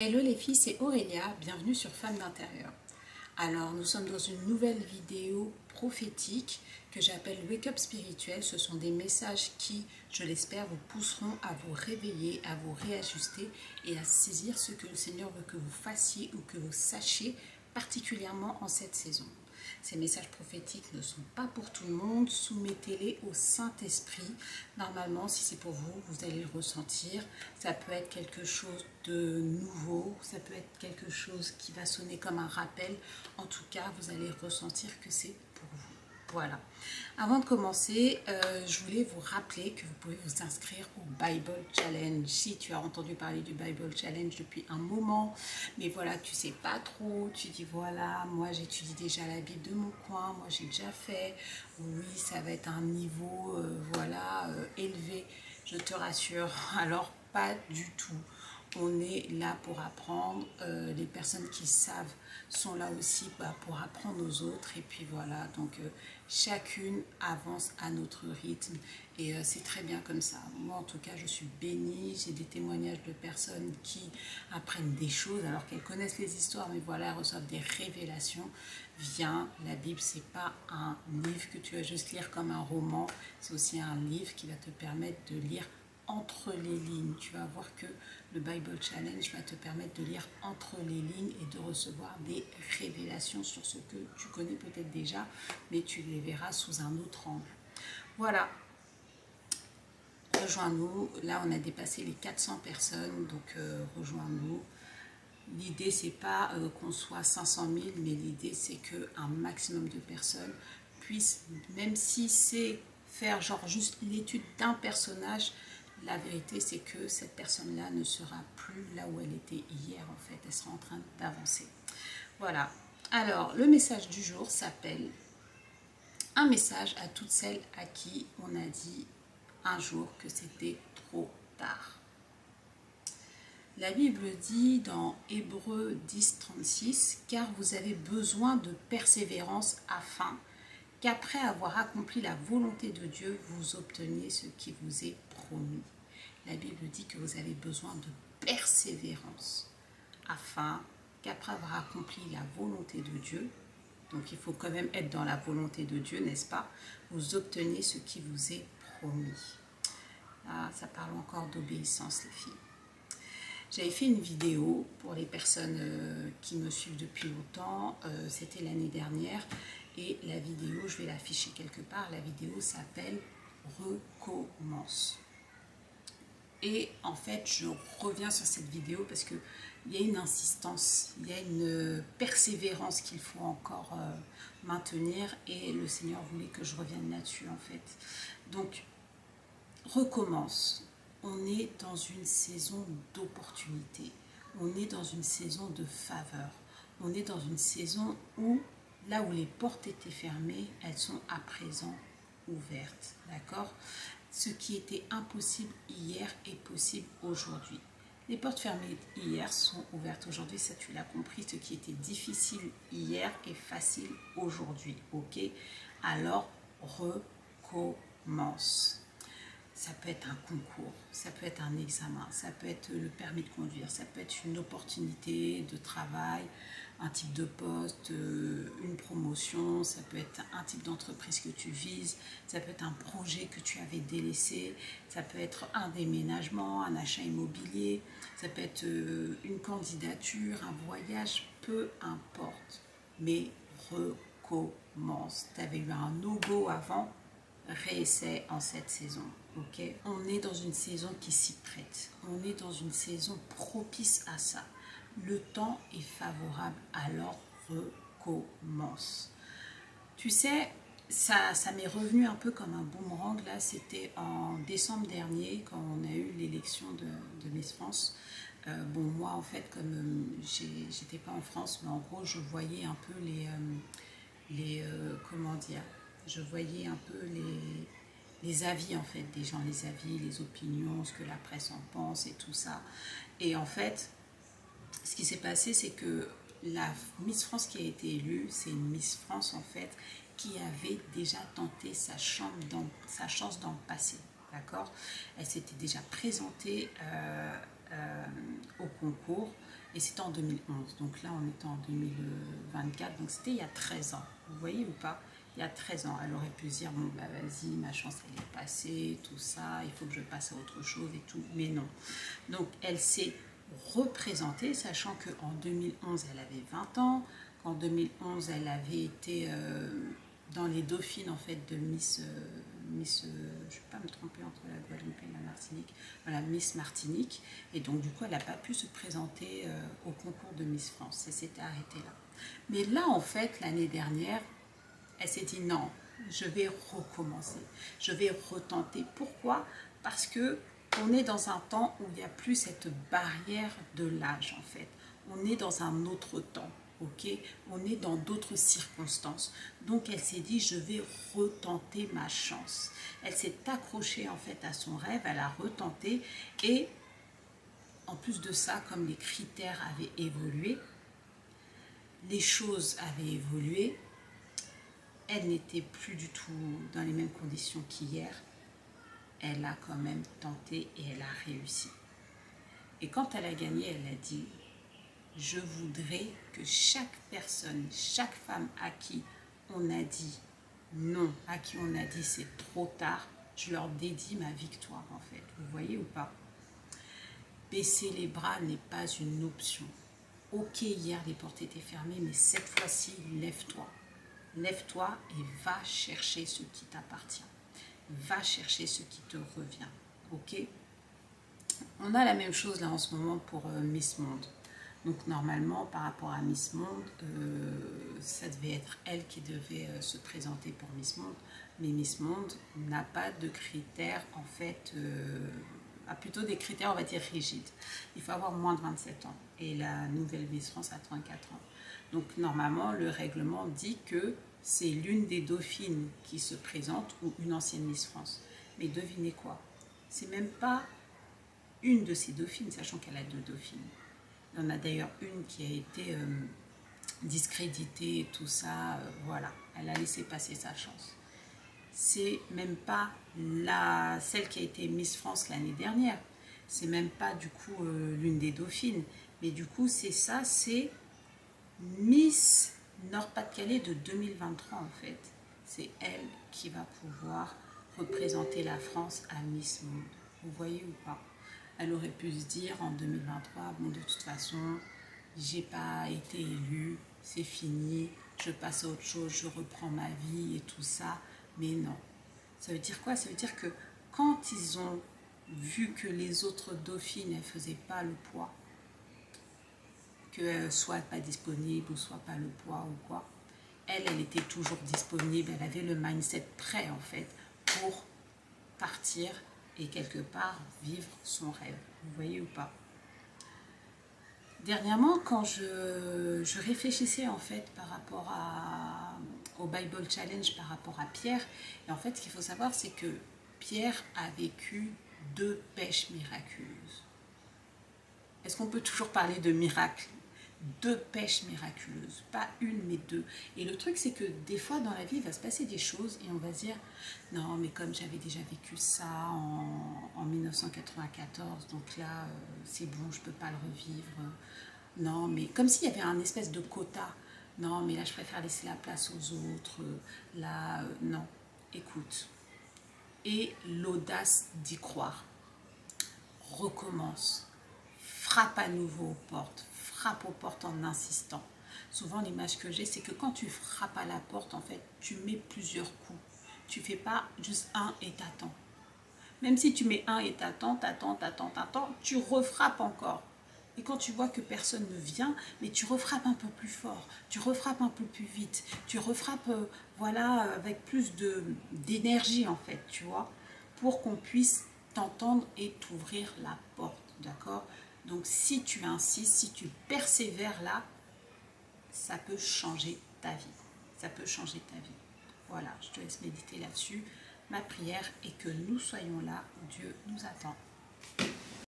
Hello les filles, c'est Aurélia, bienvenue sur Femmes d'Intérieur. Alors nous sommes dans une nouvelle vidéo prophétique que j'appelle Wake Up Spirituel. Ce sont des messages qui, je l'espère, vous pousseront à vous réveiller, à vous réajuster et à saisir ce que le Seigneur veut que vous fassiez ou que vous sachiez, particulièrement en cette saison. Ces messages prophétiques ne sont pas pour tout le monde, soumettez-les au Saint-Esprit. Normalement, si c'est pour vous, vous allez le ressentir. Ça peut être quelque chose de nouveau, ça peut être quelque chose qui va sonner comme un rappel. En tout cas, vous allez ressentir que c'est pour vous. Voilà. Avant de commencer, je voulais vous rappeler que vous pouvez vous inscrire au Bible Challenge. Si tu as entendu parler du Bible Challenge depuis un moment, mais voilà, tu sais pas trop, tu dis voilà, moi j'étudie déjà la Bible de mon coin, moi j'ai déjà fait, oui, ça va être un niveau, élevé, je te rassure. Alors, pas du tout. On est là pour apprendre, les personnes qui savent sont là aussi pour apprendre aux autres et puis voilà, donc chacune avance à notre rythme et c'est très bien comme ça. Moi en tout cas je suis bénie, j'ai des témoignages de personnes qui apprennent des choses alors qu'elles connaissent les histoires mais voilà, elles reçoivent des révélations. Viens, la Bible c'est pas un livre que tu vas juste lire comme un roman, c'est aussi un livre qui va te permettre de lire entre les lignes. Tu vas voir que le Bible Challenge va te permettre de lire entre les lignes et de recevoir des révélations sur ce que tu connais peut-être déjà, mais tu les verras sous un autre angle. Voilà, rejoins-nous. Là, on a dépassé les 400 personnes, donc rejoins-nous. L'idée, c'est pas qu'on soit 500 000, mais l'idée, c'est qu'un maximum de personnes puissent, même si c'est faire genre juste l'étude d'un personnage, la vérité, c'est que cette personne-là ne sera plus là où elle était hier, en fait. Elle sera en train d'avancer. Voilà. Alors, le message du jour s'appelle « Un message à toutes celles à qui on a dit un jour que c'était trop tard ». La Bible dit dans Hébreux 10, 36 « Car vous avez besoin de persévérance afin qu'après avoir accompli la volonté de Dieu, vous obteniez ce qui vous est promis. » La Bible dit que vous avez besoin de persévérance afin qu'après avoir accompli la volonté de Dieu, donc il faut quand même être dans la volonté de Dieu, n'est-ce pas, vous obteniez ce qui vous est promis. Ah, ça parle encore d'obéissance, les filles. J'avais fait une vidéo pour les personnes qui me suivent depuis longtemps, c'était l'année dernière, et la vidéo, je vais l'afficher quelque part, la vidéo s'appelle « Recommence ». Et en fait, je reviens sur cette vidéo parce qu'il y a une insistance, il y a une persévérance qu'il faut encore maintenir et le Seigneur voulait que je revienne là-dessus en fait. Donc, recommence. On est dans une saison d'opportunité, on est dans une saison de faveur, on est dans une saison où, là où les portes étaient fermées, elles sont à présent ouvertes, d'accord? Ce qui était impossible hier est possible aujourd'hui. Les portes fermées hier sont ouvertes aujourd'hui, ça tu l'as compris. Ce qui était difficile hier est facile aujourd'hui, ok? Alors, recommence. Ça peut être un concours, ça peut être un examen, ça peut être le permis de conduire, ça peut être une opportunité de travail, un type de poste, une promotion, ça peut être un type d'entreprise que tu vises, ça peut être un projet que tu avais délaissé, ça peut être un déménagement, un achat immobilier, ça peut être une candidature, un voyage, peu importe, mais recommence. Tu avais eu un no-go avant, réessaie en cette saison, ok? On est dans une saison qui s'y prête, on est dans une saison propice à ça. Le temps est favorable, alors recommence. Tu sais, ça m'est revenu un peu comme un boomerang, là, c'était en décembre dernier, quand on a eu l'élection de Miss France. Bon, moi, en fait, comme j'étais pas en France, mais en gros, je voyais un peu comment dire, je voyais un peu les avis en fait des gens, les avis, les opinions, ce que la presse en pense et tout ça. Et en fait, ce qui s'est passé, c'est que la Miss France qui a été élue, c'est une Miss France en fait qui avait déjà tenté sa chance dans le passé, d'accord? Elle s'était déjà présentée au concours Et c'était en 2011. Donc là, on est en 2024. Donc c'était il y a 13 ans. Vous voyez ou pas? Il y a 13 ans. Elle aurait pu se dire, bon, bah vas-y, ma chance, elle est passée, tout ça, il faut que je passe à autre chose et tout. Mais non. Donc elle s'est représentée, sachant qu'en 2011, elle avait 20 ans. Qu'en 2011, elle avait été dans les dauphines, en fait, de Miss... je ne vais pas me tromper entre la Guadeloupe et la Martinique, voilà, Miss Martinique, et donc du coup elle n'a pas pu se présenter au concours de Miss France, elle s'était arrêtée là. Mais là en fait l'année dernière, elle s'est dit non, je vais recommencer, je vais retenter. Pourquoi? Parce que on est dans un temps où il n'y a plus cette barrière de l'âge en fait, on est dans un autre temps. Ok, on est dans d'autres circonstances. Donc elle s'est dit, je vais retenter ma chance. Elle s'est accrochée en fait à son rêve, elle a retenté. Et en plus de ça, comme les critères avaient évolué, les choses avaient évolué, elle n'était plus du tout dans les mêmes conditions qu'hier. Elle a quand même tenté et elle a réussi. Et quand elle a gagné, elle a dit, je voudrais que chaque personne, chaque femme à qui on a dit non, à qui on a dit c'est trop tard, je leur dédie ma victoire en fait. Vous voyez ou pas? Baisser les bras n'est pas une option. Ok, hier les portes étaient fermées, mais cette fois-ci, lève-toi. Lève-toi et va chercher ce qui t'appartient. Va chercher ce qui te revient. Ok? On a la même chose là en ce moment pour Miss Monde. Donc normalement, par rapport à Miss Monde, ça devait être elle qui devait se présenter pour Miss Monde. Mais Miss Monde n'a pas de critères, en fait, a plutôt des critères, on va dire, rigides. Il faut avoir moins de 27 ans. Et la nouvelle Miss France a 34 ans. Donc normalement, le règlement dit que c'est l'une des dauphines qui se présente ou une ancienne Miss France. Mais devinez quoi? C'est même pas une de ces dauphines, sachant qu'elle a 2 dauphines. Il y en a d'ailleurs une qui a été discréditée et tout ça, voilà, elle a laissé passer sa chance. C'est même pas celle qui a été Miss France l'année dernière, c'est même pas du coup l'une des dauphines, mais du coup c'est ça, c'est Miss Nord-Pas-de-Calais de 2023 en fait. C'est elle qui va pouvoir représenter la France à Miss Monde. Vous voyez ou pas? Elle aurait pu se dire en 2023, bon de toute façon, j'ai pas été élue, c'est fini, je passe à autre chose, je reprends ma vie et tout ça. Mais non. Ça veut dire quoi? Ça veut dire que quand ils ont vu que les autres dauphines, elles faisaient pas le poids, qu'elles soient pas disponibles ou soit pas le poids ou quoi, elle était toujours disponible, elle avait le mindset prêt en fait pour partir et quelque part vivre son rêve. Vous voyez ou pas? Dernièrement, quand je réfléchissais en fait par rapport au Bible Challenge, par rapport à Pierre, et en fait ce qu'il faut savoir c'est que Pierre a vécu 2 pêches miraculeuses. Est-ce qu'on peut toujours parler de miracle? 2 pêches miraculeuses, pas une mais 2. Et le truc c'est que des fois dans la vie il va se passer des choses et on va se dire non mais comme j'avais déjà vécu ça en 1994 donc là c'est bon je peux pas le revivre. Non mais comme s'il y avait un espèce de quota. Non mais là je préfère laisser la place aux autres. Là non, écoute. Et l'audace d'y croire. Recommence. Frappe à nouveau aux portes. Frappe aux portes en insistant. Souvent, l'image que j'ai, c'est que quand tu frappes à la porte, en fait, tu mets plusieurs coups. Tu fais pas juste un et t'attends. Même si tu mets un et t'attends, tu refrappes encore. Et quand tu vois que personne ne vient, mais tu refrappes un peu plus fort, tu refrappes un peu plus vite, tu refrappes, voilà, avec plus d'énergie, en fait, tu vois, pour qu'on puisse t'entendre et t'ouvrir la porte, d'accord? Donc, si tu insistes, si tu persévères là, ça peut changer ta vie. Ça peut changer ta vie. Voilà, je te laisse méditer là-dessus. Ma prière est que nous soyons là où Dieu nous attend.